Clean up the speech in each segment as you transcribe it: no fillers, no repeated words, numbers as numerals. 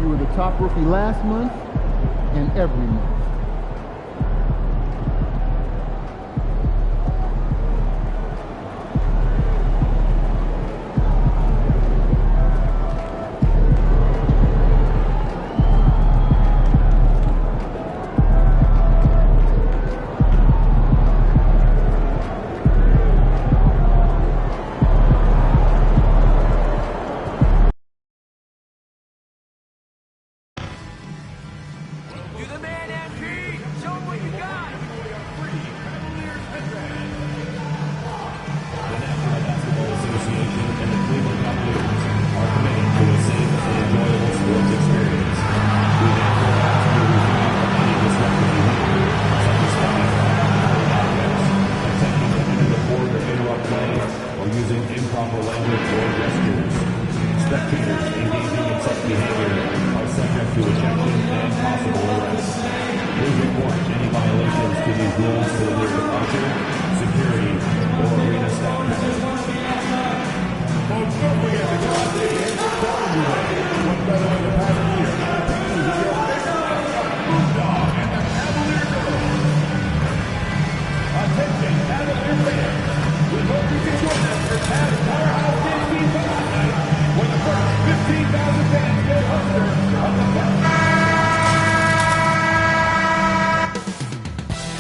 You were the top rookie last month and every month.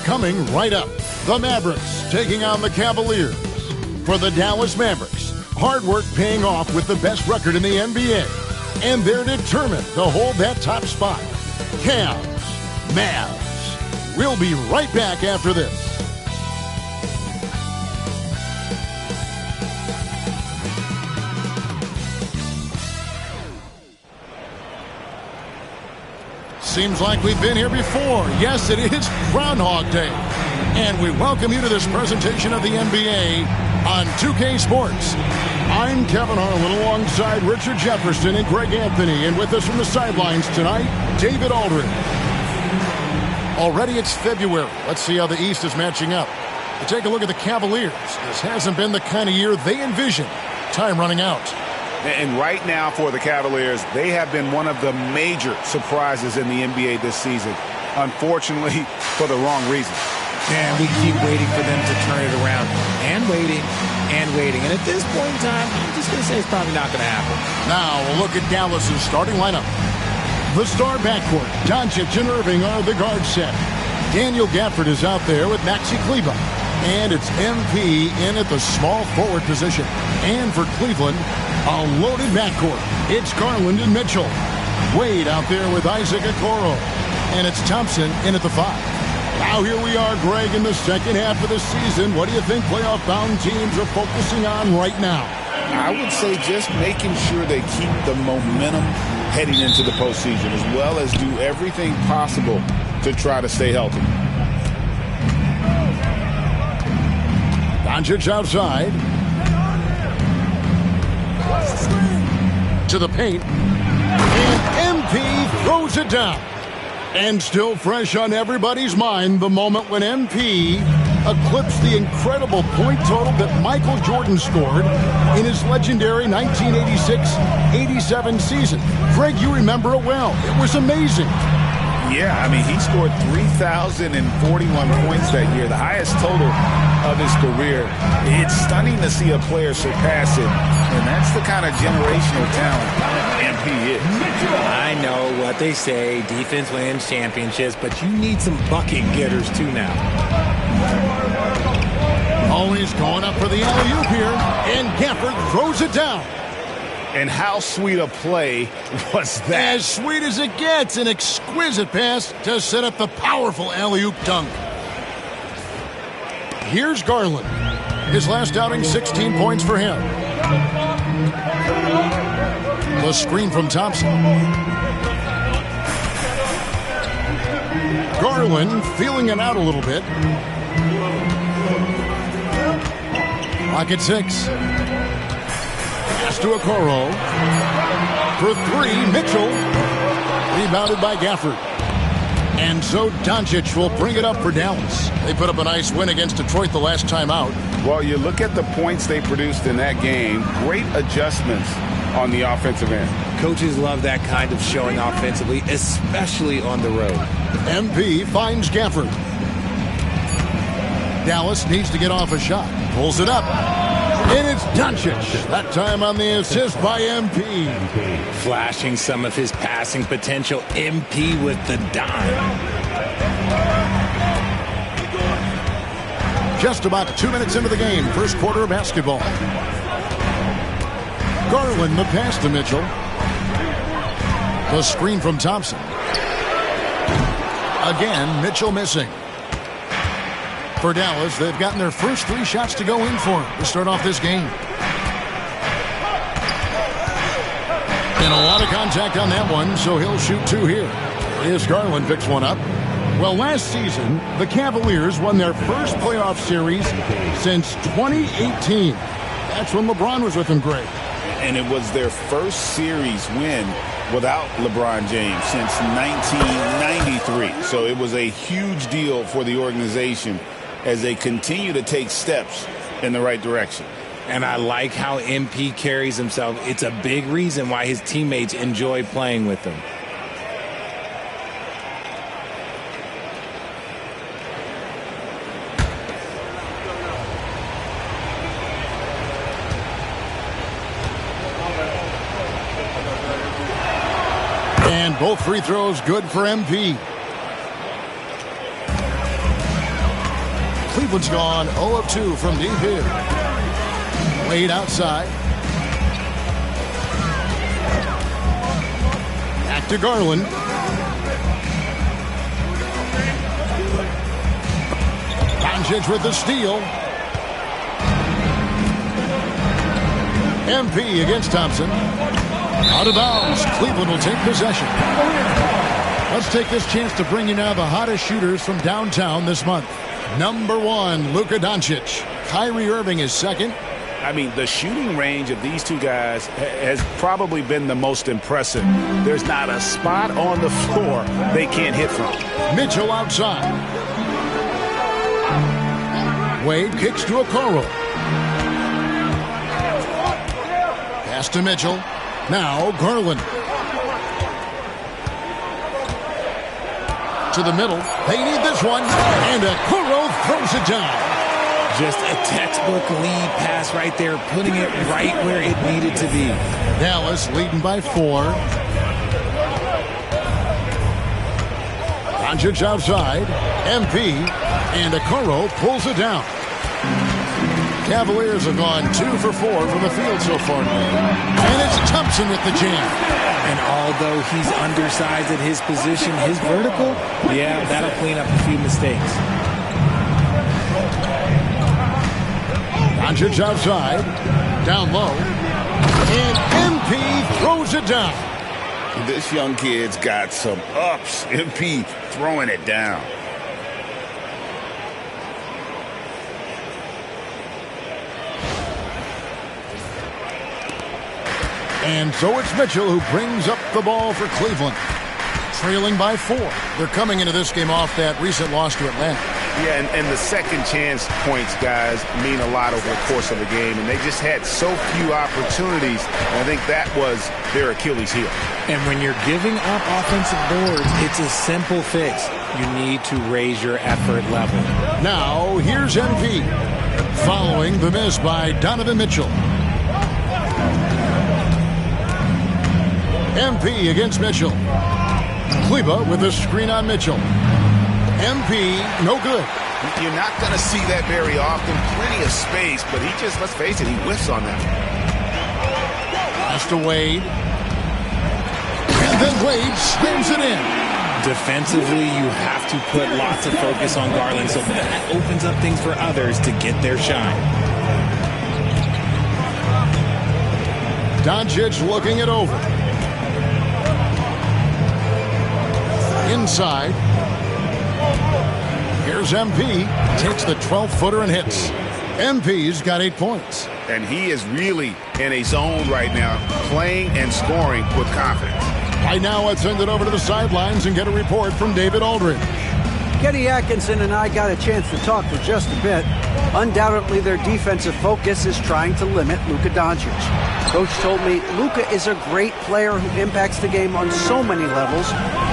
Coming right up, the Mavericks taking on the Cavaliers. For the Dallas Mavericks, hard work paying off with the best record in the NBA. And they're determined to hold that top spot. Cavs, Mavs. We'll be right back after this. Seems like we've been here before. Yes, it is Groundhog Day. And we welcome you to this presentation of the NBA on 2K Sports. I'm Kevin Harlan alongside Richard Jefferson and Greg Anthony. And with us from the sidelines tonight, David Aldridge. Already it's February. Let's see how the East is matching up. To take a look at the Cavaliers, this hasn't been the kind of year they envisioned. Time running out. And right now for the Cavaliers, they have been one of the major surprises in the NBA this season. Unfortunately, for the wrong reason. And we keep waiting for them to turn it around. And waiting. And at this point in time, I'm just going to say it's probably not going to happen. Now we'll look at Dallas's starting lineup. The star backcourt, Doncic and Irving are the guard set. Daniel Gafford is out there with Maxi Kleber. And it's MP in at the small forward position. And for Cleveland, a loaded backcourt. It's Garland and Mitchell. Wade out there with Isaac Okoro. And it's Thompson in at the 5. Now here we are, Greg, in the second half of the season. What do you think playoff-bound teams are focusing on right now? I would say just making sure they keep the momentum heading into the postseason, as well as do everything possible to try to stay healthy. Doncic outside. To the paint. And MP throws it down. And still fresh on everybody's mind, the moment when MP eclipsed the incredible point total that Michael Jordan scored in his legendary 1986-87 season. Greg, you remember it well. It was amazing. Yeah, I mean, he scored 3,041 points that year, the highest total of his career. It's stunning to see a player surpass it, and that's the kind of generational talent MP is. I know what they say, defense wins championships, but you need some bucket getters too now. Always going up for the alley-oop here, and Gafford throws it down. And how sweet a play was that? As sweet as it gets, an exquisite pass to set up the powerful alley-oop dunk. Here's Garland. His last outing, 16 points for him. The screen from Thompson. Garland feeling it out a little bit. Pocket 6. Pass to Okoro. For 3, Mitchell. Rebounded by Gafford. And so Doncic will bring it up for Dallas. They put up a nice win against Detroit the last time out. Well, you look at the points they produced in that game. Great adjustments on the offensive end. Coaches love that kind of showing offensively, especially on the road. MP finds Gafford. Dallas needs to get off a shot. Pulls it up. And it's Doncic. That time on the assist by MP. Flashing some of his passing potential. MP with the dime. Just about 2 minutes into the game. First quarter of basketball. Garland the pass to Mitchell. The screen from Thompson. Again, Mitchell missing. For Dallas, they've gotten their first 3 shots to go in for to start off this game. And a lot of contact on that one, so he'll shoot 2 here. Here's Garland picks one up. Well, last season, the Cavaliers won their first playoff series since 2018. That's when LeBron was with them, Greg. And it was their first series win without LeBron James since 1993. So it was a huge deal for the organization as they continue to take steps in the right direction. And I like how MP carries himself. It's a big reason why his teammates enjoy playing with him. And both free throws good for MP. Cleveland's gone 0 of 2 from deep here. Wade outside. Back to Garland. Doncic with the steal. MP against Thompson. Out of bounds. Cleveland will take possession. Let's take this chance to bring you now the hottest shooters from downtown this month. Number 1, Luka Doncic. Kyrie Irving is second. I mean, the shooting range of these two guys has probably been the most impressive. There's not a spot on the floor they can't hit from. Mitchell outside. Wade kicks to Okoro. Pass to Mitchell. Now Garland. To the middle. They need this one. And Okoro throws it down. Just a textbook lead pass right there, putting it right where it needed to be. Dallas leading by 4. Doncic outside. MP. And Okoro pulls it down. Cavaliers have gone 2 for 4 from the field so far. And it's Thompson with the jam. And although he's undersized at his position, his vertical, yeah, that'll clean up a few mistakes. Doncic outside. Down low. And MP throws it down. This young kid's got some ups. MP throwing it down. And so it's Mitchell who brings up the ball for Cleveland. Trailing by 4. They're coming into this game off that recent loss to Atlanta. Yeah, and the second chance points, guys, mean a lot over the course of the game. And they just had so few opportunities. And I think that was their Achilles heel. And when you're giving up offensive boards, it's a simple fix. You need to raise your effort level. Now, here's MP. Following the miss by Donovan Mitchell. MP against Mitchell. Kleba with a screen on Mitchell. MP, no good. You're not going to see that very often. Plenty of space, but he just, let's face it, he whiffs on that. Pass to Wade. And then Wade slams it in. Defensively, you have to put lots of focus on Garland, so that opens up things for others to get their shine. Doncic looking it over. Inside. Here's MP. Takes the 12-footer and hits. MP's got 8 points. And he is really in a zone right now, playing and scoring with confidence. Right now, let's send it over to the sidelines and get a report from David Aldridge. Kenny Atkinson and I got a chance to talk for just a bit. Undoubtedly, their defensive focus is trying to limit Luka Doncic. Coach told me Luka is a great player who impacts the game on so many levels.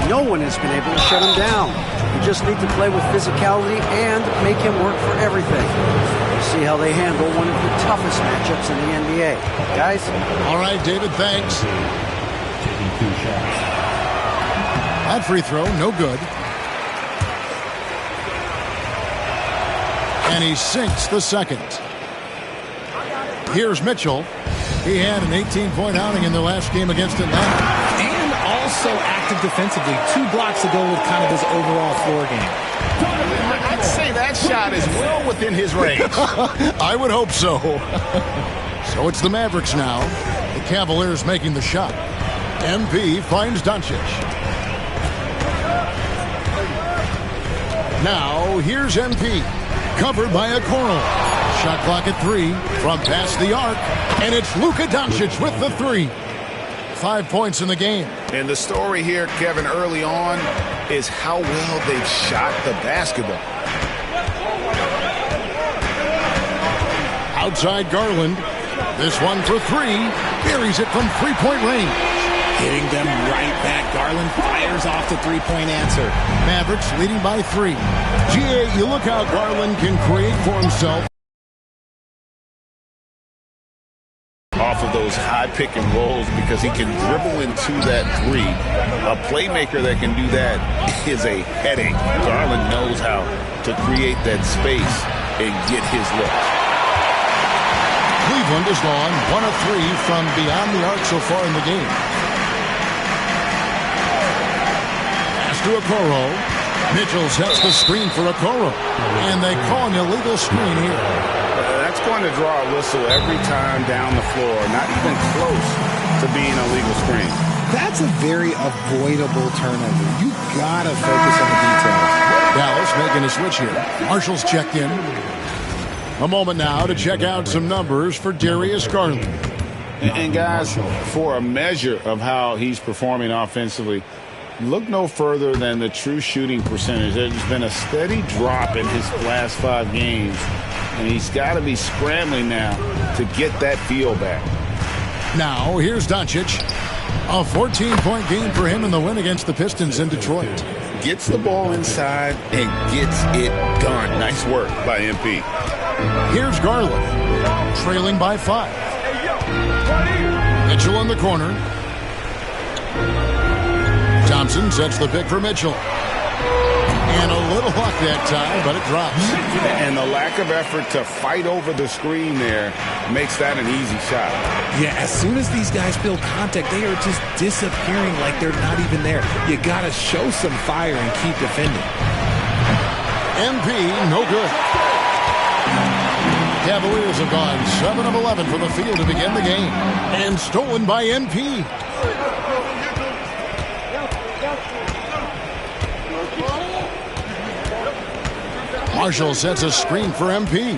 No one has been able to shut him down. You just need to play with physicality and make him work for everything. We'll see how they handle one of the toughest matchups in the NBA. Guys? All right, David, thanks. That free throw, no good. And he sinks the second. Here's Mitchell. He had an 18-point outing in their last game against Atlanta. And also active defensively. 2 blocks to go with kind of his overall floor game. I'd say that shot is well within his range. I would hope so. So it's the Mavericks now. The Cavaliers making the shot. MP finds Doncic. Now, here's MP. Covered by a Okoro. Shot clock at 3 from past the arc. And it's Luka Doncic with the 3. 5 points in the game. And the story here, Kevin, early on is how well they've shot the basketball. Outside Garland. This one for 3. Buries it from three-point range. Hitting them right back. Garland fires off the three-point answer. Mavericks leading by 3. GA, you look how Garland can create for himself. Off of those high pick and rolls because he can dribble into that 3. A playmaker that can do that is a headache. Garland knows how to create that space and get his look. Cleveland has gone 1 of 3 from beyond the arc so far in the game. To Okoro. Mitchell sets the screen for Okoro. And they call an illegal screen here. That's going to draw a whistle every time down the floor. Not even close to being a legal screen. That's a very avoidable turnover. You got to focus on the details. Dallas making a switch here. Marshall's checked in. A moment now to check out some numbers for Darius Garland. And guys, for a measure of how he's performing offensively, look no further than the true shooting percentage. There's been a steady drop in his last 5 games, and he's got to be scrambling now to get that feel back. Now, here's Doncic. A 14-point game for him in the win against the Pistons in Detroit. Gets the ball inside and gets it done. Nice work by MP. Here's Garland, trailing by 5. Mitchell in the corner. Thompson sets the pick for Mitchell. And a little luck that time, but it drops. And the lack of effort to fight over the screen there makes that an easy shot. Yeah, as soon as these guys feel contact, they are just disappearing like they're not even there. You got to show some fire and keep defending. MP, no good. Cavaliers have gone 7 of 11 from the field to begin the game. And stolen by MP. Marshall sets a screen for MP.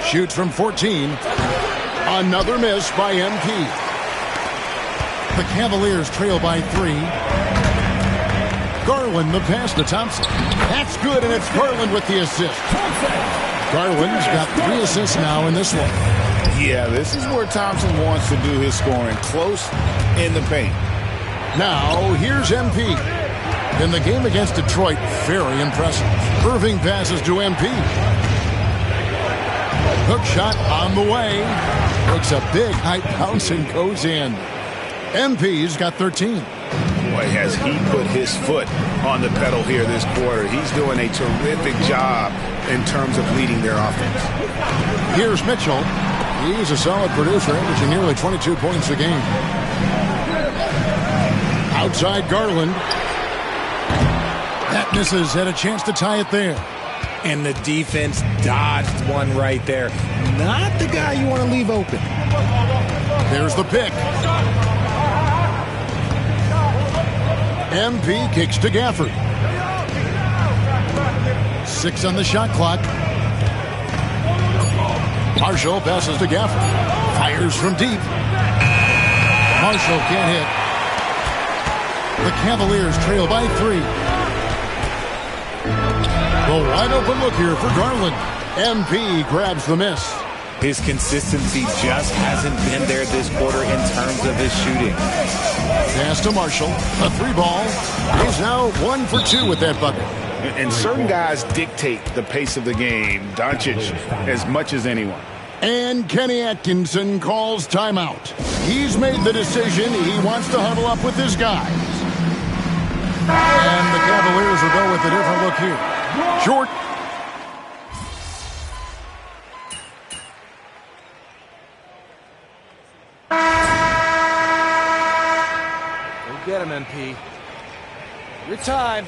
Shoots from 14. Another miss by MP. The Cavaliers trail by 3. Garland the pass to Thompson. That's good, and it's Garland with the assist. Garland's got 3 assists now in this one. Yeah, this is where Thompson wants to do his scoring, close in the paint. Now, here's MP. In the game against Detroit, very impressive. Irving passes to MP. Hook shot on the way. Looks a big high bounce and goes in. MP's got 13. Boy, has he put his foot on the pedal here this quarter. He's doing a terrific job in terms of leading their offense. Here's Mitchell. He's a solid producer, averaging nearly 22 points a game. Outside Garland. That misses, had a chance to tie it there. And the defense dodged one right there. Not the guy you want to leave open. There's the pick. MP kicks to Gafford. 6 on the shot clock. Marshall passes to Gafford. Fires from deep. Marshall can't hit. The Cavaliers trail by 3. The wide open look here for Garland. MP grabs the miss. His consistency just hasn't been there this quarter in terms of his shooting. Pass to Marshall. A 3-ball. He's now 1 for 2 with that bucket. And certain guys dictate the pace of the game, Doncic, as much as anyone. And Kenny Atkinson calls timeout. He's made the decision. He wants to huddle up with his guys. And the Cavaliers will go with a different look here. Short. Go get him, MP. Your time.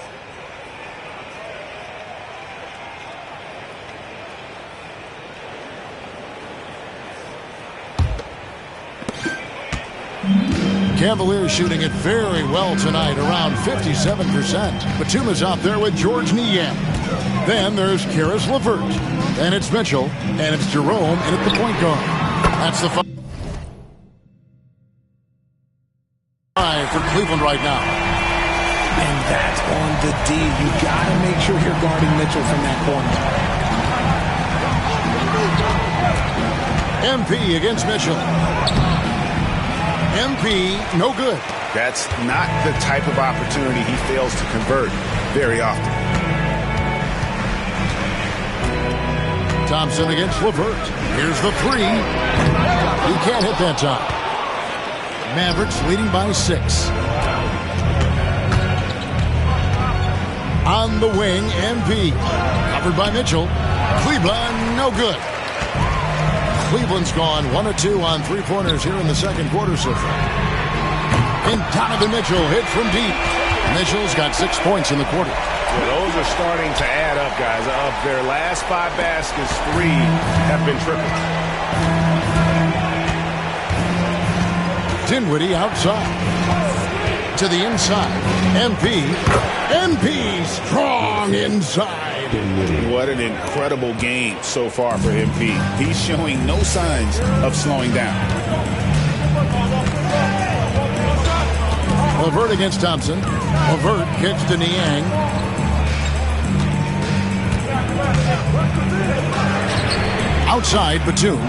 Cavaliers shooting it very well tonight, around 57%. Batum is out there with George Niang. Then there's Karis LeVert. Then it's Mitchell. And it's Jerome in at the point guard. That's the 5 for Cleveland right now. And that's on the D. You got to make sure you're guarding Mitchell from that corner. MP against Mitchell. MP, no good. That's not the type of opportunity he fails to convert very often. Thompson against LeVert. Here's the 3. He can't hit that time. Mavericks leading by 6. On the wing, MP. Covered by Mitchell. Cleveland, no good. Cleveland's gone 1 of 2 on 3-pointers here in the second quarter so far. And Donovan Mitchell hit from deep. Mitchell's got 6 points in the quarter. Well, those are starting to add up, guys. Of their last 5 baskets, 3 have been triple. Dinwiddie outside. To the inside. MP strong inside. What an incredible game so far for MP. He's showing no signs of slowing down. LeVert against Thompson. LeVert kicks to Niang. Outside, Batum.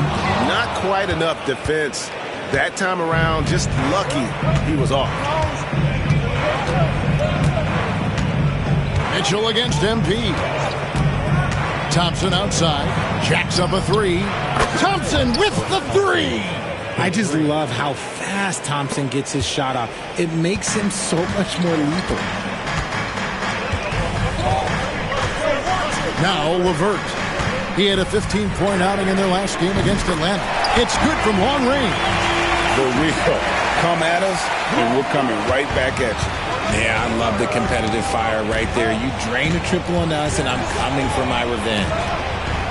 Not quite enough defense. That time around, just lucky he was off. Mitchell against MP. Thompson outside. Jacks up a 3. Thompson with the 3. I just love how fast Thompson gets his shot off. It makes him so much more lethal. Now LeVert. He had a 15-point outing in their last game against Atlanta. It's good from long range. For real. Come at us, and we're coming right back at you. Yeah, I love the competitive fire right there. You drain a triple on us, and I'm coming for my revenge.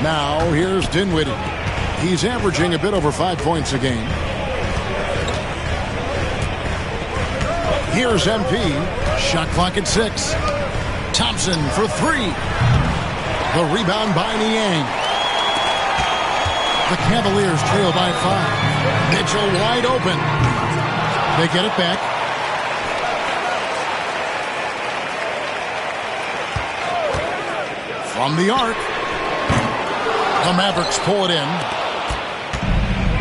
Now, here's Dinwiddie. He's averaging a bit over 5 points a game. Here's MP. Shot clock at 6. Thompson for 3. The rebound by Niang. The Cavaliers trail by 5. Mitchell wide open. They get it back. From the arc. The Mavericks pull it in.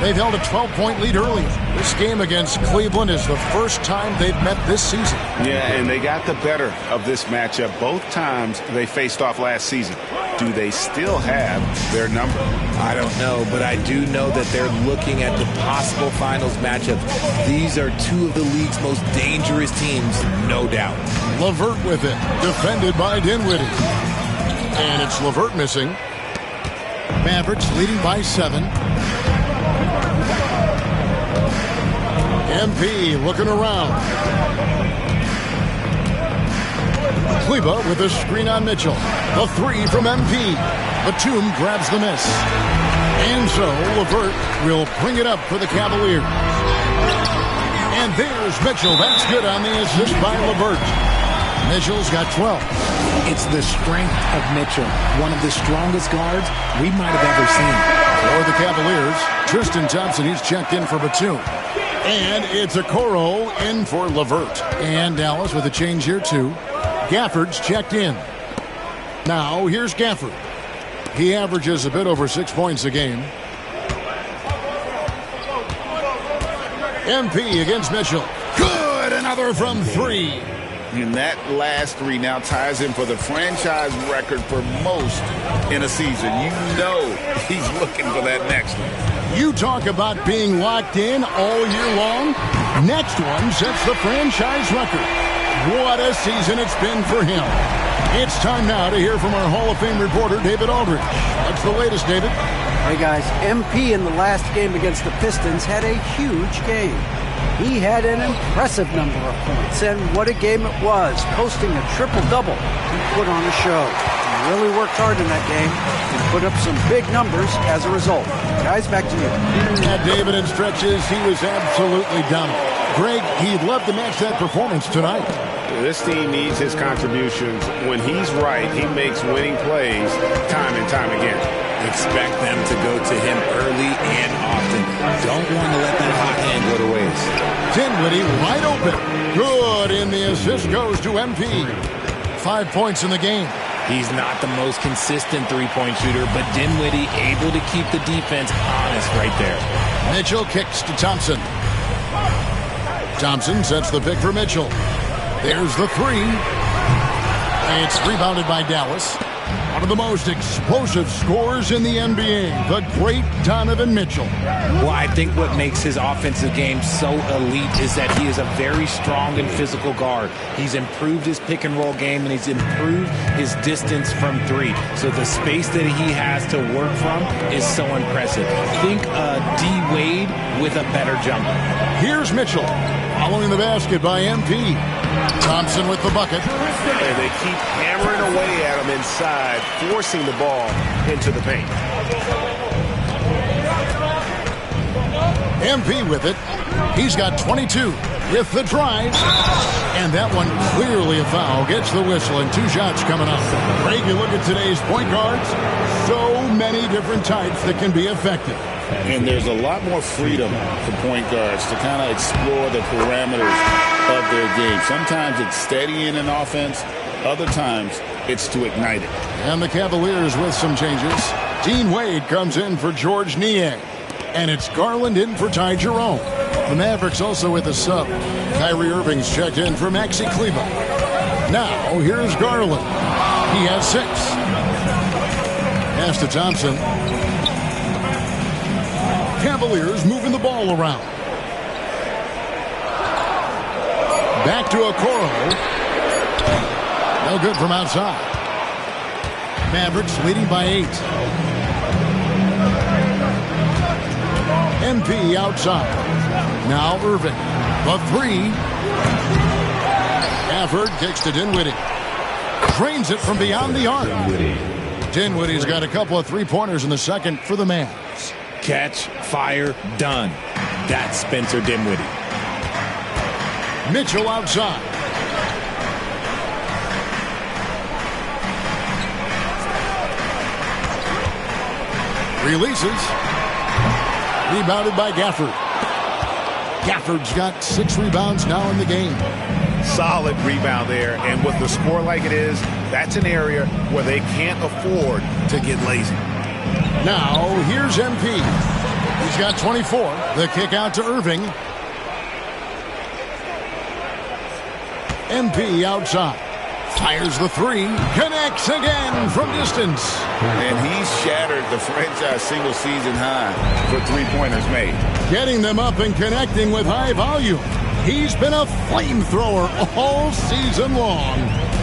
They've held a 12-point lead earlier. This game against Cleveland is the first time they've met this season. Yeah, and they got the better of this matchup both times they faced off last season. Do they still have their number? I don't know, but I do know that they're looking at the possible finals matchups. These are 2 of the league's most dangerous teams, no doubt. LeVert with it, defended by Dinwiddie. And it's LeVert missing. Mavericks leading by 7. MP looking around. Kleba with a screen on Mitchell. The 3 from MP. Batum grabs the miss. And so LeVert will bring it up for the Cavaliers. And there's Mitchell. That's good on the assist by LeVert. Mitchell's got 12. It's the strength of Mitchell, one of the strongest guards we might have ever seen. For the Cavaliers, Tristan Thompson, he's checked in for Batum. And it's Okoro in for LeVert. And Dallas with a change here too. Gafford's checked in. Now here's Gafford. He averages a bit over 6 points a game. MP against Mitchell. Good, another from 3. And that last 3 now ties him for the franchise record for most in a season. You know he's looking for that next one. You talk about being locked in all year long. Next one sets the franchise record. What a season it's been for him. It's time now to hear from our Hall of Fame reporter, David Aldridge. What's the latest, David? Hey, guys, MP in the last game against the Pistons had a huge game. He had an impressive number of points, and what a game it was, posting a triple-double. He put on a show. He really worked hard in that game and put up some big numbers as a result. Guys, back to you. At David in stretches, he was absolutely dominant. Greg, he'd love to match that performance tonight. This team needs his contributions. When he's right, he makes winning plays time and time again. Expect them to go to him early and often. Don't want to let that hot hand go to waste. Dinwiddie wide open. Good, and the assist goes to MP. 5 points in the game. He's not the most consistent three-point shooter, but Dinwiddie able to keep the defense honest right there. Mitchell kicks to Thompson. Thompson sets the pick for Mitchell. There's the 3. It's rebounded by Dallas. One of the most explosive scorers in the NBA, the great Donovan Mitchell. Well, I think what makes his offensive game so elite is that he is a very strong and physical guard. He's improved his pick-and-roll game, and he's improved his distance from 3. So the space that he has to work from is so impressive. Think D. Wade with a better jumper. Here's Mitchell, following the basket by MP. Thompson with the bucket. And they keep hammering away at him inside, forcing the ball into the paint. MP with it. He's got 22 with the drive. And that one clearly a foul. Gets the whistle and 2 shots coming up. Greg, you look at today's point guards. So many different types that can be effective. And there's a lot more freedom for point guards to kind of explore the parameters of their game. Sometimes it's steadying an offense. Other times it's to ignite it. And the Cavaliers with some changes. Dean Wade comes in for George Niang. And it's Garland in for Ty Jerome. The Mavericks also with a sub. Kyrie Irving's checked in for Maxi Kleber. Now here's Garland. He has 6. Pass to Thompson. Cavaliers moving the ball around. Back to Okoro. No good from outside. Mavericks leading by 8. MP outside. Now Irving. The 3. Gafford kicks to Dinwiddie. Drains it from beyond the arc. Dinwiddie's got a couple of 3-pointers in the second for the Mavs. Catch, fire, done. That's Spencer Dinwiddie. Mitchell outside. Releases. Rebounded by Gafford. Gafford's got 6 rebounds now in the game. Solid rebound there, and with the score like it is, that's an area where they can't afford to get lazy. Now, here's MP. He's got 24. The kick out to Irving. MP outside. Fires the 3. Connects again from distance. And he's shattered the franchise single-season high for 3-pointers made. Getting them up and connecting with high volume. He's been a flamethrower all season long.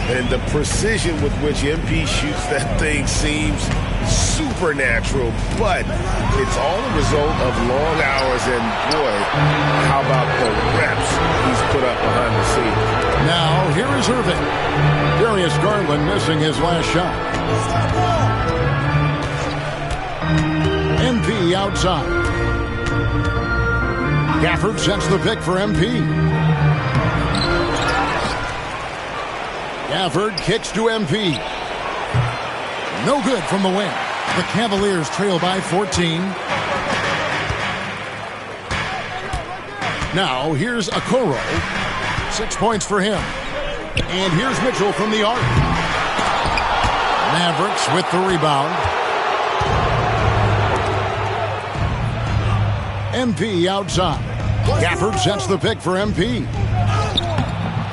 And the precision with which MP shoots that thing seems supernatural, but it's all a result of long hours, and boy, how about the reps he's put up behind the scenes. Now, here is Irving. Darius Garland missing his last shot. MP outside. Gafford sets the pick for MP. Gafford kicks to MP. No good from the wing. The Cavaliers trail by 14. Now, here's Okoro. 6 points for him. And here's Mitchell from the arc. Mavericks with the rebound. MP outside. Gafford sets the pick for MP.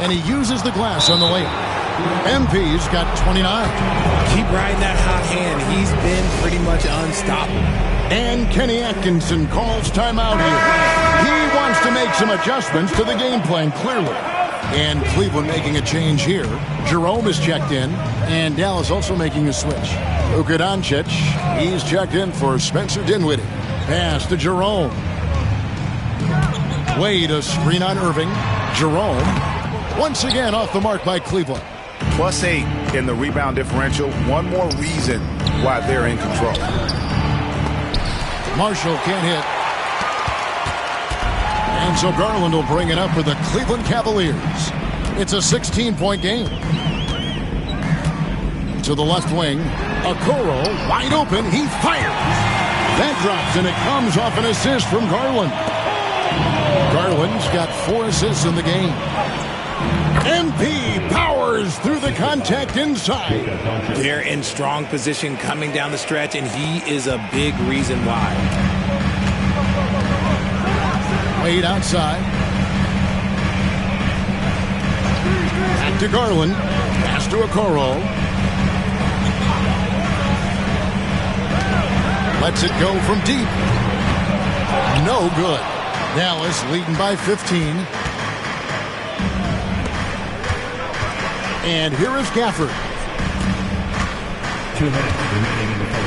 And he uses the glass on the layup. MP's got 29. Keep riding that hot hand. He's been pretty much unstoppable. And Kenny Atkinson calls timeout here. He wants to make some adjustments to the game plan, clearly. And Cleveland making a change here. Jerome is checked in, and Dallas also making a switch. Luka Doncic, he's checked in for Spencer Dinwiddie. Pass to Jerome. Wade, a screen on Irving. Jerome, once again off the mark by Cleveland. +8 in the rebound differential. One more reason why they're in control. Marshall can't hit. And so Garland will bring it up for the Cleveland Cavaliers. It's a 16-point game. To the left wing, Okoro wide open. He fires. That drops, and it comes off an assist from Garland. Garland's got 4 assists in the game. MP powers through the contact inside. They're in strong position coming down the stretch, and he is a big reason why. Wade outside. Back to Garland. Pass to Okoro. Lets it go from deep. No good. Dallas leading by 15. And here is Gafford.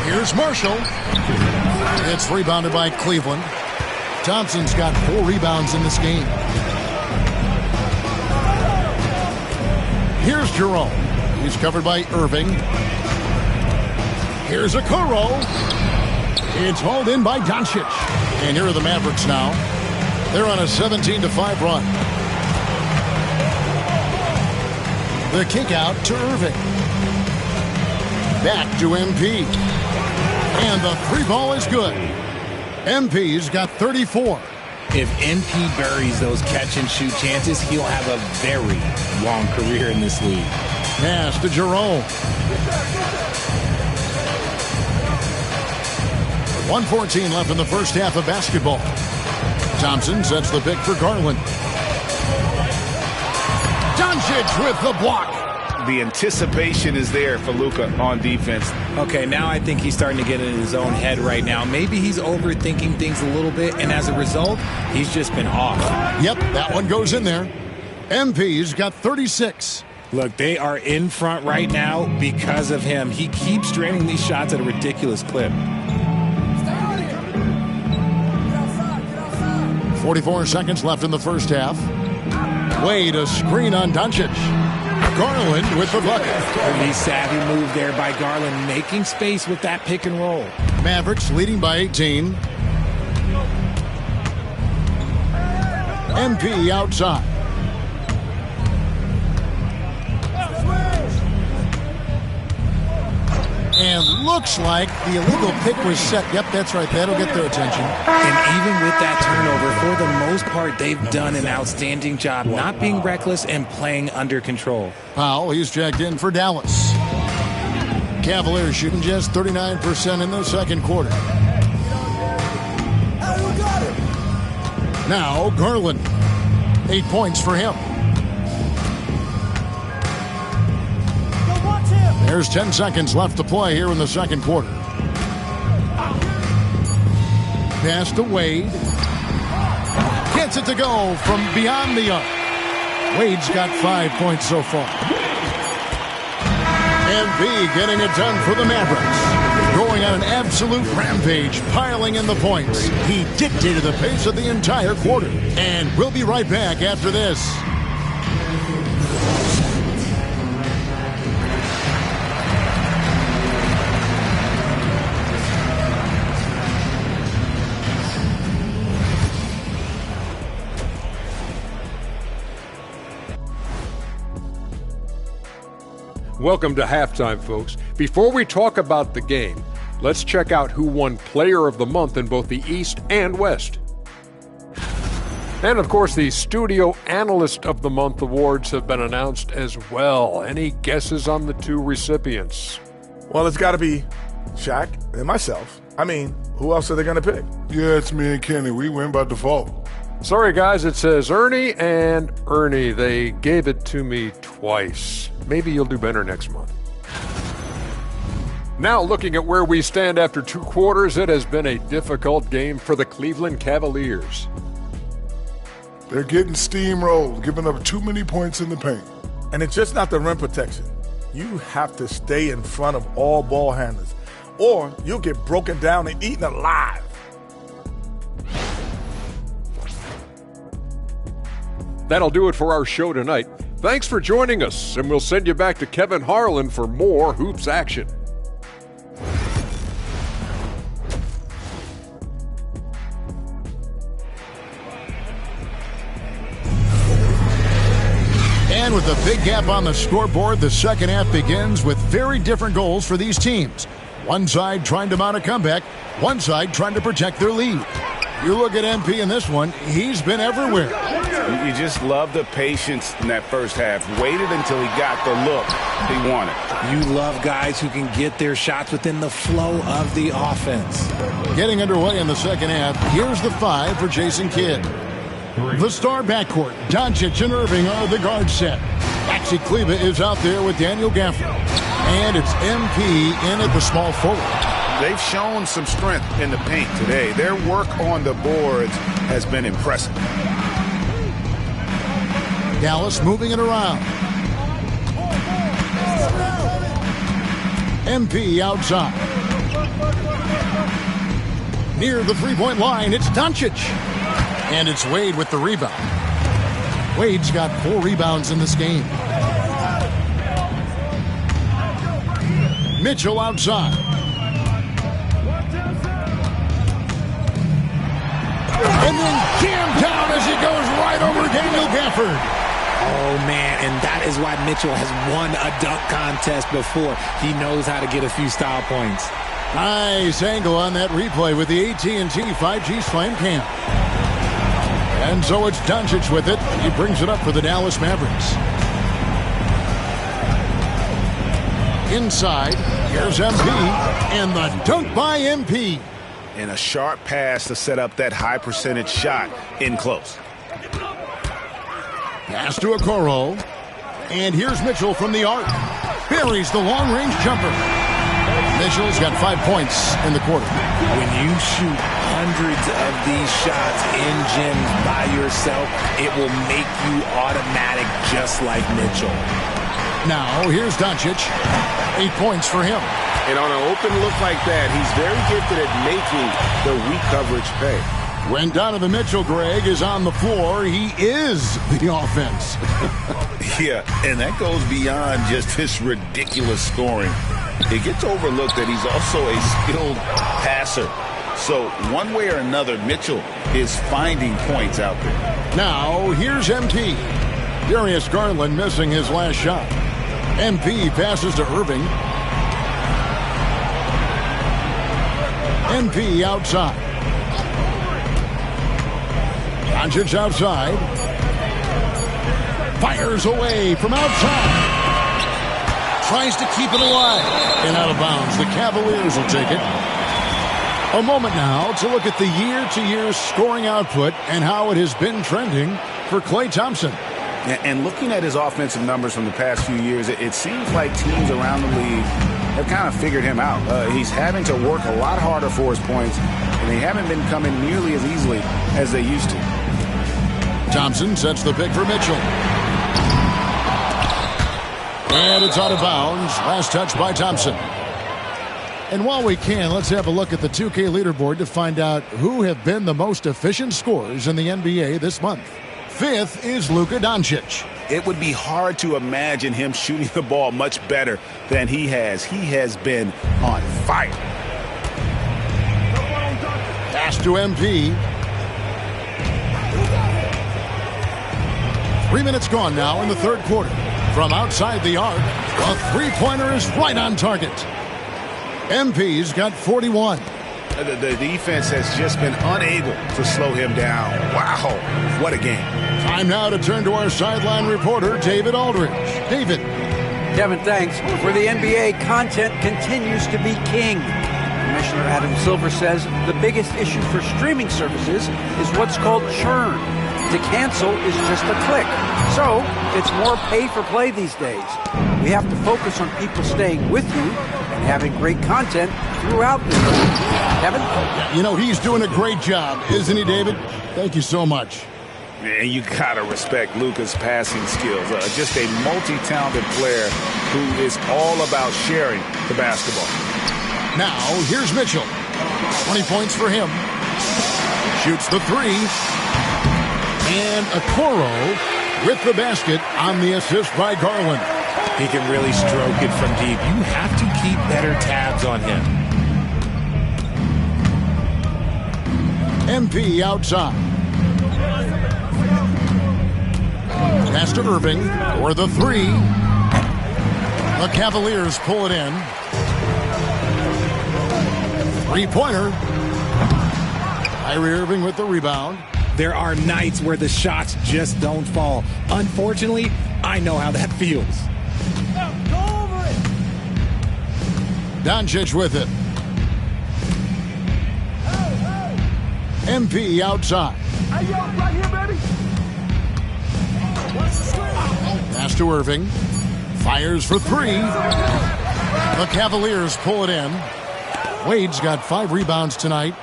Here's Marshall. It's rebounded by Cleveland. Thompson's got 4 rebounds in this game. Here's Jerome. He's covered by Irving. Here's Okoro. It's hauled in by Doncic. And here are the Mavericks now. They're on a 17-5 run. The kick out to Irving. Back to MP. And the 3-ball is good. MP's got 34. If MP buries those catch-and-shoot chances, he'll have a very long career in this league. Pass to Jerome. 1:14 left in the first half of basketball. Thompson sets the pick for Garland. Doncic with the block. The anticipation is there for Luka on defense. Okay, now I think he's starting to get in his own head right now. Maybe he's overthinking things a little bit, and as a result, he's just been off. Yep, that one goes in there. MP's got 36. Look, they are in front right now because of him. He keeps draining these shots at a ridiculous clip. 44 seconds left in the first half. Wade, a screen on Doncic. Garland with the bucket. Pretty savvy move there by Garland, making space with that pick and roll. Mavericks leading by 18. MP outside. And looks like the illegal pick was set. Yep, that's right. That'll get their attention. And even with that turnover, for the most part, they've done an outstanding job not being reckless and playing under control. Powell, he's checked in for Dallas. Cavaliers shooting just 39% in the second quarter. Now Garland. 8 points for him. There's 10 seconds left to play here in the second quarter. Pass to Wade. Gets it to go from beyond the arc. Wade's got 5 points so far. And B getting it done for the Mavericks. Going on an absolute rampage, piling in the points. He dictated the pace of the entire quarter. And we'll be right back after this. Welcome to halftime, folks. Before we talk about the game, let's check out who won Player of the Month in both the East and West. And of course, the Studio Analyst of the Month awards have been announced as well. Any guesses on the 2 recipients? Well, it's got to be Shaq and myself. I mean, who else are they going to pick? Yeah, it's me and Kenny. We win by default. Sorry, guys, it says Ernie and Ernie. They gave it to me twice. Maybe you'll do better next month. Now, looking at where we stand after 2 quarters, it has been a difficult game for the Cleveland Cavaliers. They're getting steamrolled, giving up too many points in the paint. And it's just not the rim protection. You have to stay in front of all ball handlers, or you'll get broken down and eaten alive. That'll do it for our show tonight. Thanks for joining us, and we'll send you back to Kevin Harlan for more hoops action. And with a big gap on the scoreboard, the second half begins with very different goals for these teams. One side trying to mount a comeback, one side trying to protect their lead. You look at MP in this one, he's been everywhere. You just love the patience in that first half. Waited until he got the look he wanted. You love guys who can get their shots within the flow of the offense. Getting underway in the second half, here's the 5 for Jason Kidd. The star backcourt, Doncic and Irving are the guard set. Maxi Kleber is out there with Daniel Gafford. And it's MP in at the small forward. They've shown some strength in the paint today. Their work on the boards has been impressive. Dallas moving it around. MP outside. Near the three-point line, it's Doncic. And it's Wade with the rebound. Wade's got 4 rebounds in this game. Mitchell outside. And then jammed down as he goes right over Daniel Gafford. Oh, man, and that is why Mitchell has won a dunk contest before. He knows how to get a few style points. Nice angle on that replay with the AT&T 5G Slam Cam. And so it's Doncic with it. He brings it up for the Dallas Mavericks. Inside, here's MP, and the dunk by MP. And a sharp pass to set up that high percentage shot in close. Pass to Okoro. And here's Mitchell from the arc. Buries the long-range jumper. Mitchell's got 5 points in the quarter. When you shoot hundreds of these shots in gym by yourself, it will make you automatic just like Mitchell. Now, here's Doncic. 8 points for him. And on an open look like that, he's very gifted at making the weak coverage pay. When Donovan Mitchell, Greg, is on the floor, he is the offense. Yeah, and that goes beyond just his ridiculous scoring. It gets overlooked that he's also a skilled passer. So one way or another, Mitchell is finding points out there. Now, here's MT. Darius Garland missing his last shot. MP passes to Irving. MP outside. Doncic outside. Fires away from outside. Tries to keep it alive. And out of bounds. The Cavaliers will take it. A moment now to look at the year-to-year scoring output and how it has been trending for Klay Thompson. And looking at his offensive numbers from the past few years, it seems like teams around the league have kind of figured him out. He's having to work a lot harder for his points, and they haven't been coming nearly as easily as they used to. Thompson sets the pick for Mitchell. And it's out of bounds. Last touch by Thompson. And while we can, let's have a look at the 2K leaderboard to find out who have been the most efficient scorers in the NBA this month. 5th is Luka Doncic. It would be hard to imagine him shooting the ball much better than he has. He has been on fire. Pass to MP. 3 minutes gone now in the third quarter. From outside the arc, a three-pointer is right on target. MP's got 41. The defense has just been unable to slow him down. Wow, what a game. Time now to turn to our sideline reporter, David Aldridge. David. Kevin, thanks. For the NBA, content continues to be king. Commissioner Adam Silver says the biggest issue for streaming services is what's called churn. To cancel is just a click. So it's more pay for play these days. We have to focus on people staying with you and having great content throughout the game. Kevin? You know, he's doing a great job, isn't he, David? Thank you so much. And you gotta respect Luka's passing skills. Just a multi-talented player who is all about sharing the basketball. Now, here's Mitchell. 20 points for him. Shoots the three. And Okoro with the basket on the assist by Garland. He can really stroke it from deep. You have to keep better tabs on him. MP outside. Pass to Irving for the three. The Cavaliers pull it in. Three-pointer. Kyrie Irving with the rebound. There are nights where the shots just don't fall. Unfortunately, I know how that feels. Go over it. Doncic with it. MP outside. Hey, yo, right here, baby. Pass to Irving. Fires for three. The Cavaliers pull it in. Wade's got 5 rebounds tonight.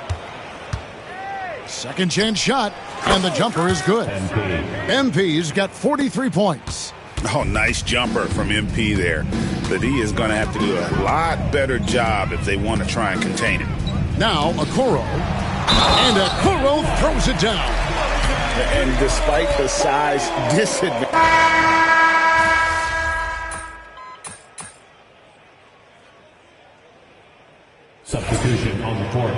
Second chance shot, and the jumper is good. MP's got 43 points. Oh, nice jumper from MP there. But he is going to have to do a lot better job if they want to try and contain it. Now, Okoro. And Okoro throws it down. And despite the size disadvantage. Substitution on the court.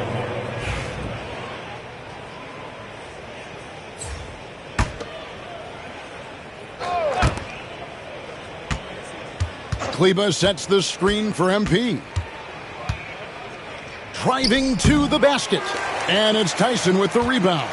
Kleba sets the screen for MP. Driving to the basket. And it's Tyson with the rebound.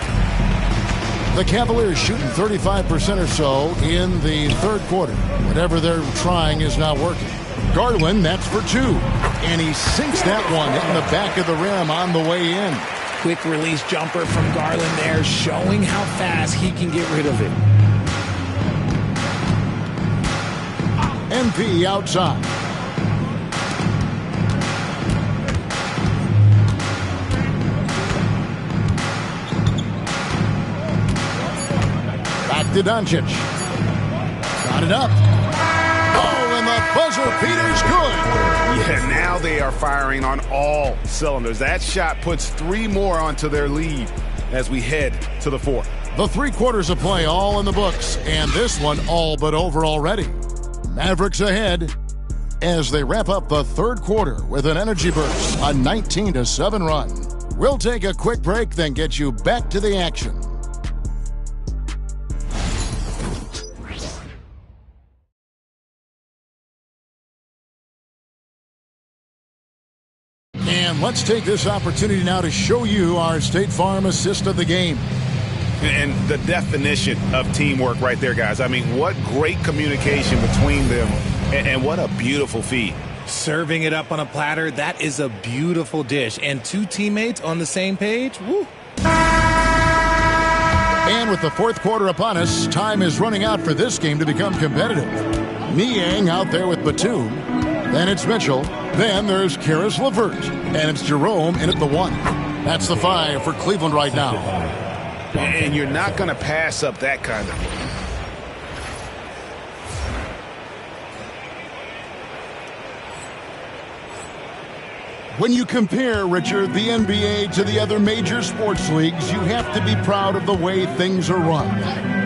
The Cavaliers shooting 35% or so in the third quarter. Whatever they're trying is not working. Garland, that's for 2. And he sinks that one in the back of the rim on the way in. Quick release jumper from Garland there, showing how fast he can get rid of it. MP outside. Back to Doncic. Got it up. Oh, and the buzzer beater's good. Yeah, now they are firing on all cylinders. That shot puts 3 more onto their lead as we head to the fourth. The 3 quarters of play all in the books, and this one all but over already. Mavericks ahead as they wrap up the third quarter with an energy burst, a 19-7 run. We'll take a quick break, then get you back to the action. And let's take this opportunity now to show you our State Farm assist of the game. And the definition of teamwork right there, guys. I mean, what great communication between them, and what a beautiful feed. Serving it up on a platter, that is a beautiful dish. And 2 teammates on the same page, woo. And with the fourth quarter upon us, time is running out for this game to become competitive. Niang out there with Batum. Then it's Mitchell. Then there's Karis LeVert. And it's Jerome in at the 1. That's the 5 for Cleveland right now. And you're not going to pass up that kind of thing. When you compare, Richard, the NBA to the other major sports leagues, you have to be proud of the way things are run.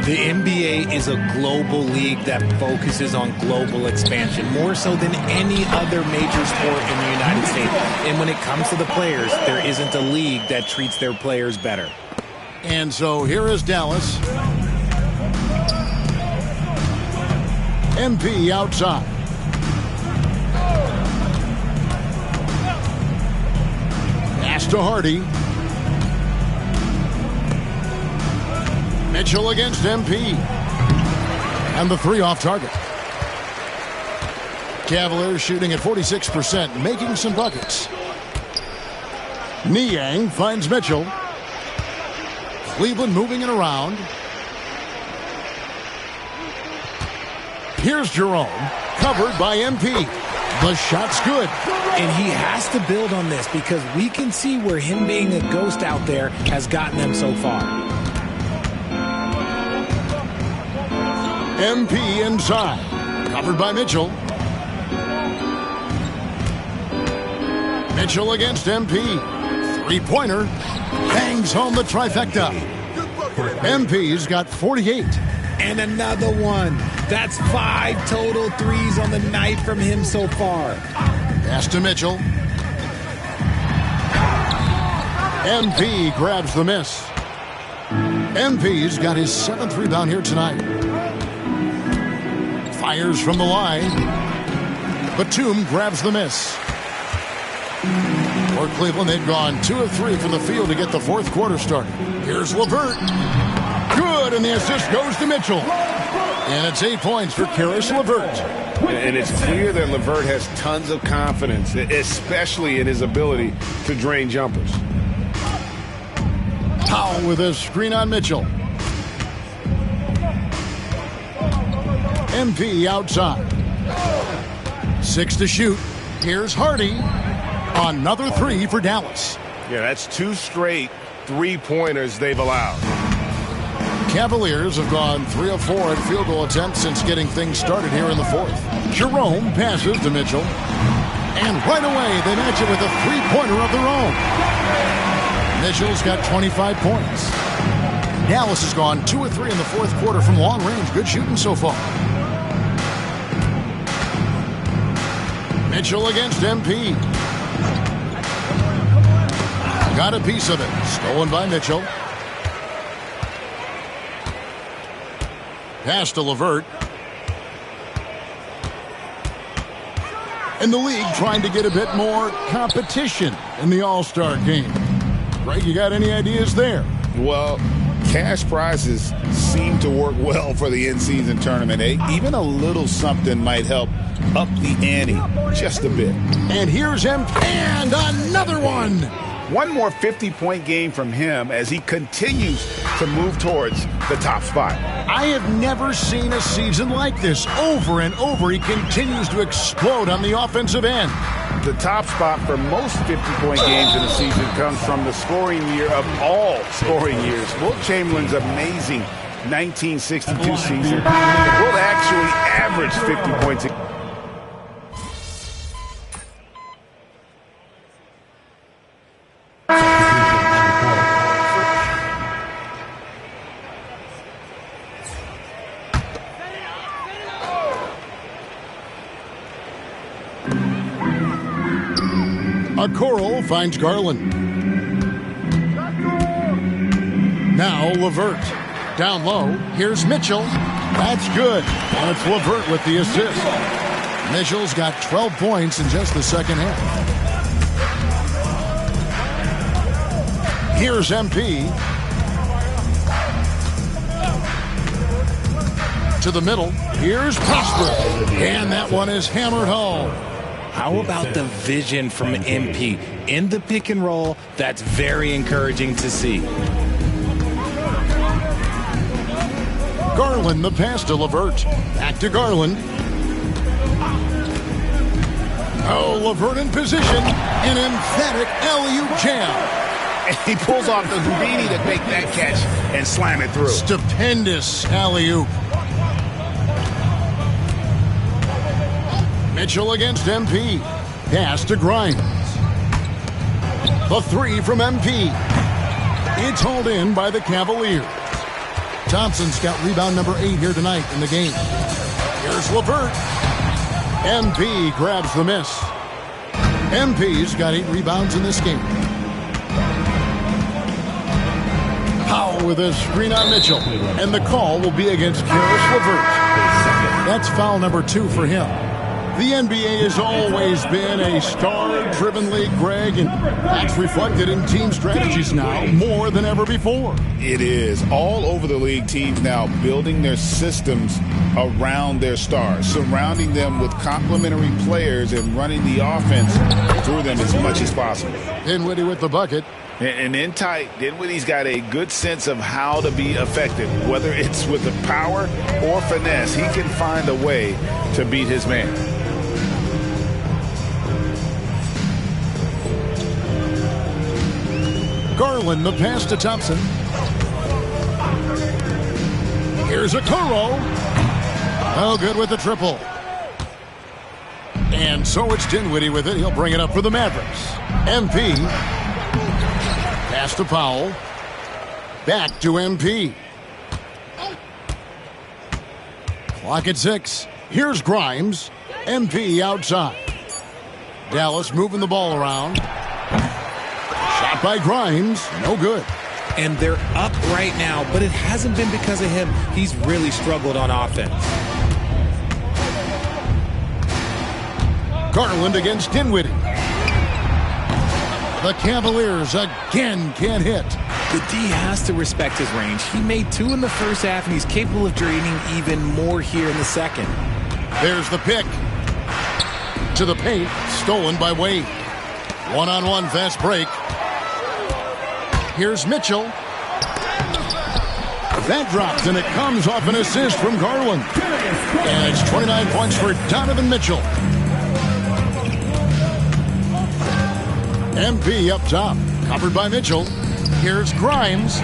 The NBA is a global league that focuses on global expansion, more so than any other major sport in the United States. And when it comes to the players, there isn't a league that treats their players better. And so here is Dallas. MP outside. Pass to Hardy. Mitchell against MP. And the 3 off target. Cavaliers shooting at 46%, making some buckets. Niang finds Mitchell. Cleveland moving it around. Here's Jerome, covered by MP. The shot's good. And he has to build on this because we can see where him being a ghost out there has gotten them so far. MP inside, covered by Mitchell. Mitchell against MP. Three-pointer, bangs home the trifecta. MP's got 48. And another one. That's 5 total threes on the night from him so far. Pass to Mitchell. MP grabs the miss. MP's got his 7th rebound here tonight. Fires from the line. Batum grabs the miss. For Cleveland, they've gone 2 of 3 from the field to get the 4th quarter started. Here's LeVert. Good, and the assist goes to Mitchell. And it's 8 points for Caris LeVert. And it's clear that LeVert has tons of confidence, especially in his ability to drain jumpers. Powell with a screen on Mitchell. MP outside. 6 to shoot. Here's Hardy. Another 3 for Dallas. Yeah, that's 2 straight three-pointers they've allowed. Cavaliers have gone 3 of 4 at field goal attempts since getting things started here in the 4th. Jerome passes to Mitchell. And right away, they match it with a 3-pointer of their own. Mitchell's got 25 points. Dallas has gone 2 of 3 in the 4th quarter from long range. Good shooting so far. Mitchell against MP. Got a piece of it. Stolen by Mitchell. Pass to LeVert. And the league trying to get a bit more competition in the All-Star game. Greg, you got any ideas there? Well, cash prizes seem to work well for the in-season tournament. Even a little something might help up the ante just a bit. And here's him, and another one. One more 50-point game from him as he continues to move towards the top spot. I have never seen a season like this. Over and over, he continues to explode on the offensive end. The top spot for most 50-point games in a season comes from the scoring year of all scoring years. Wilt Chamberlain's amazing 1962 season. Wilt actually averaged 50 points a game. Coral finds Garland. Now LeVert. Down low. Here's Mitchell. That's good. And it's LeVert with the assist. Mitchell's got 12 points in just the second half. Here's MP. To the middle. Here's Prosper. And that one is hammered home. How about the vision from MP in the pick and roll? That's very encouraging to see. Garland, the pass to LeVert. Back to Garland. Oh, LeVert in position. An emphatic alley-oop jam. And he pulls off the Houdini to make that catch and slam it through. Stupendous alley-oop. Mitchell against MP. Pass to Grimes. The 3 from MP. It's hauled in by the Cavaliers. Thompson's got rebound number 8 here tonight in the game. Here's LeVert. MP grabs the miss. MP's got 8 rebounds in this game. Powell with a screen on Mitchell. And the call will be against Caris LeVert. That's foul number 2 for him. The NBA has always been a star-driven league, Greg, and that's reflected in team strategies now more than ever before. It is. All over the league, teams now building their systems around their stars, surrounding them with complementary players and running the offense through them as much as possible. Dinwiddie with the bucket. And in tight, Dinwiddie's got a good sense of how to be effective. Whether it's with the power or finesse, he can find a way to beat his man. Garland, the pass to Thompson. Here's a Okoro. Oh, good with the triple. And so it's Dinwiddie with it. He'll bring it up for the Mavericks. MP. Pass to Powell. Back to MP. Clock at 6. Here's Grimes. MP outside. Dallas moving the ball around. Shot by Grimes. No good. And they're up right now, but it hasn't been because of him. He's really struggled on offense. Garland against Dinwiddie. The Cavaliers again can't hit. The D has to respect his range. He made 2 in the first half, and he's capable of draining even more here in the second. There's the pick. To the paint, stolen by Wade. One-on-one fast break. Here's Mitchell. That dropped, and it comes off an assist from Garland. And it's 29 points for Donovan Mitchell. MP up top, covered by Mitchell. Here's Grimes.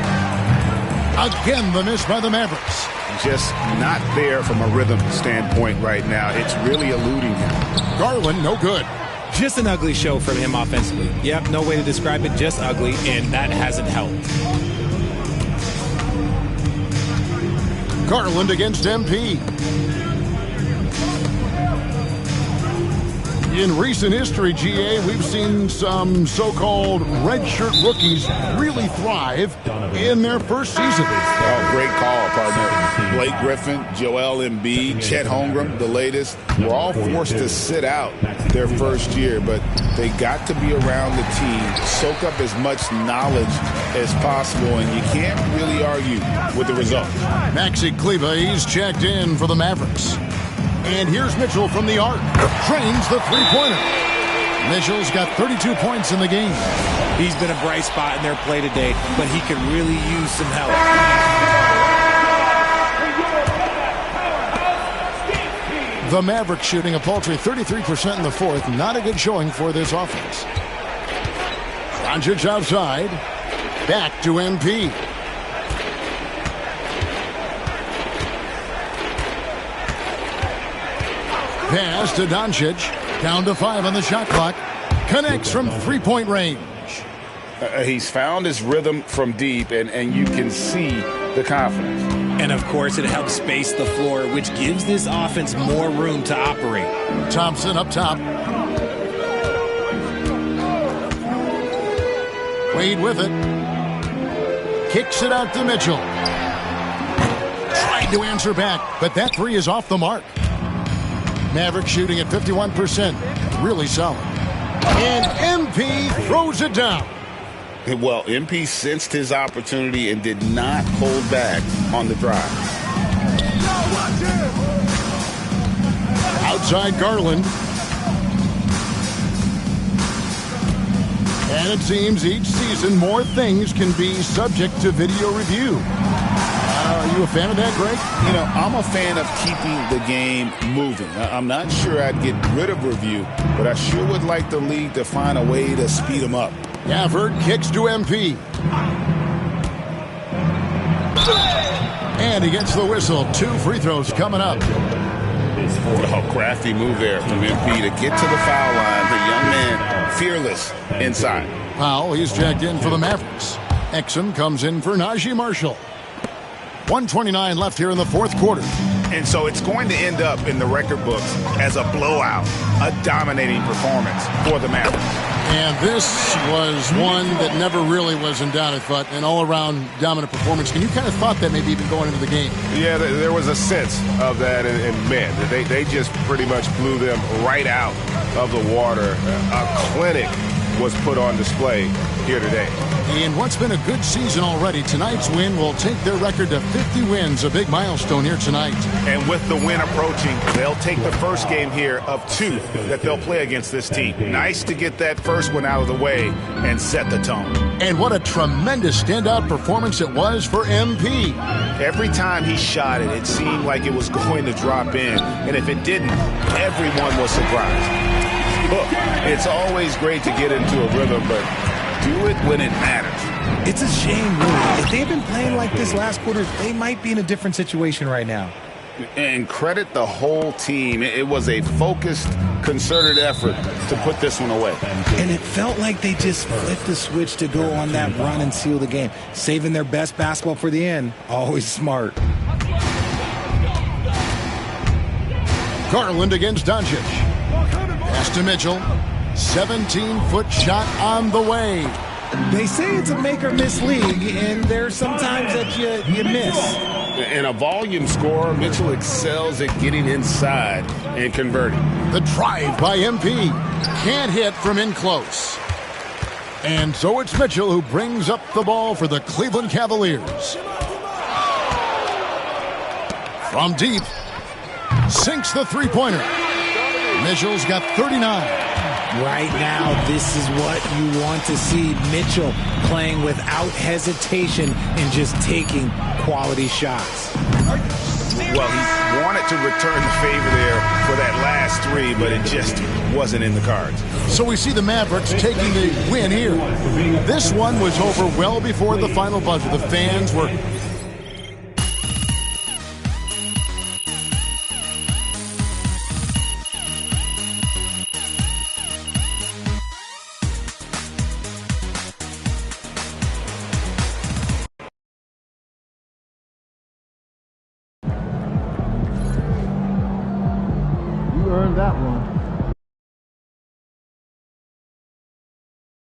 Again, the miss by the Mavericks. Just not there from a rhythm standpoint right now. It's really eluding him. Garland, no good. Just an ugly show from him offensively. Yep, no way to describe it, just ugly, and that hasn't helped. Garland against MP. In recent history, GA, we've seen some so-called redshirt rookies really thrive in their first season. Oh, great call, partner. Blake Griffin, Joel Embiid, Chet Holmgren, the latest, were all forced to sit out their first year, but they got to be around the team, soak up as much knowledge as possible, and you can't really argue with the result. Maxi Kleber, he's checked in for the Mavericks. And here's Mitchell from the arc. Drains the three-pointer. Mitchell's got 32 points in the game. He's been a bright spot in their play today, but he could really use some help. The Mavericks shooting a paltry 33% in the fourth. Not a good showing for this offense. Doncic outside. Back to MP. Pass to Doncic. Down to 5 on the shot clock. Connects from three-point range. He's found his rhythm from deep, and you can see the confidence. And, of course, it helps space the floor, which gives this offense more room to operate. Thompson up top. Wade with it. Kicks it out to Mitchell. Tried to answer back, but that three is off the mark. Maverick shooting at 51%. Really solid. And MP throws it down. Well, MP sensed his opportunity and did not hold back on the drive. Outside Garland. And it seems each season more things can be subject to video review. Are you a fan of that, Greg? You know, I'm a fan of keeping the game moving. I'm not sure I'd get rid of review, but I sure would like the league to find a way to speed them up. Gafford kicks to MP. And he gets the whistle. 2 free throws coming up. Oh, crafty move there from MP to get to the foul line. The young man, fearless inside. Powell, he's checked in for the Mavericks. Exum comes in for Najee Marshall. 1:29 left here in the fourth quarter. And so it's going to end up in the record books as a blowout, a dominating performance for the Mavericks. And this was one that never really was in doubt, I thought, an all-around dominant performance. And you kind of thought that maybe even going into the game. Yeah, there was a sense of that, and man, they just pretty much blew them right out of the water. A clinic was put on display here today. In what's been a good season already, tonight's win will take their record to 50 wins, a big milestone here tonight. And with the win approaching, they'll take the first game here of 2 that they'll play against this team. Nice to get that first one out of the way and set the tone. And what a tremendous standout performance it was for MP. Every time he shot it, it seemed like it was going to drop in. And if it didn't, everyone was surprised. Look, it's always great to get into a rhythm, but do it when it matters. It's a shame, really. If they had been playing like this last quarter, they might be in a different situation right now. And credit the whole team. It was a focused, concerted effort to put this one away. And it felt like they just flipped the switch to go on that run and seal the game. Saving their best basketball for the end, always smart. Garland against Doncic. Pass to Mitchell. 17-foot shot on the way. They say it's a make-or-miss league, and there's sometimes that you miss. And a volume scorer, Mitchell excels at getting inside and converting. The drive by MP. Can't hit from in close. And so it's Mitchell who brings up the ball for the Cleveland Cavaliers. From deep. Sinks the three-pointer. Mitchell's got 39. Right now, this is what you want to see. Mitchell playing without hesitation and just taking quality shots. Well, he wanted to return the favor there for that last 3, but it just wasn't in the cards. So we see the Mavericks taking the win here. This one was over well before the final buzzer. The fans were... You earned that one.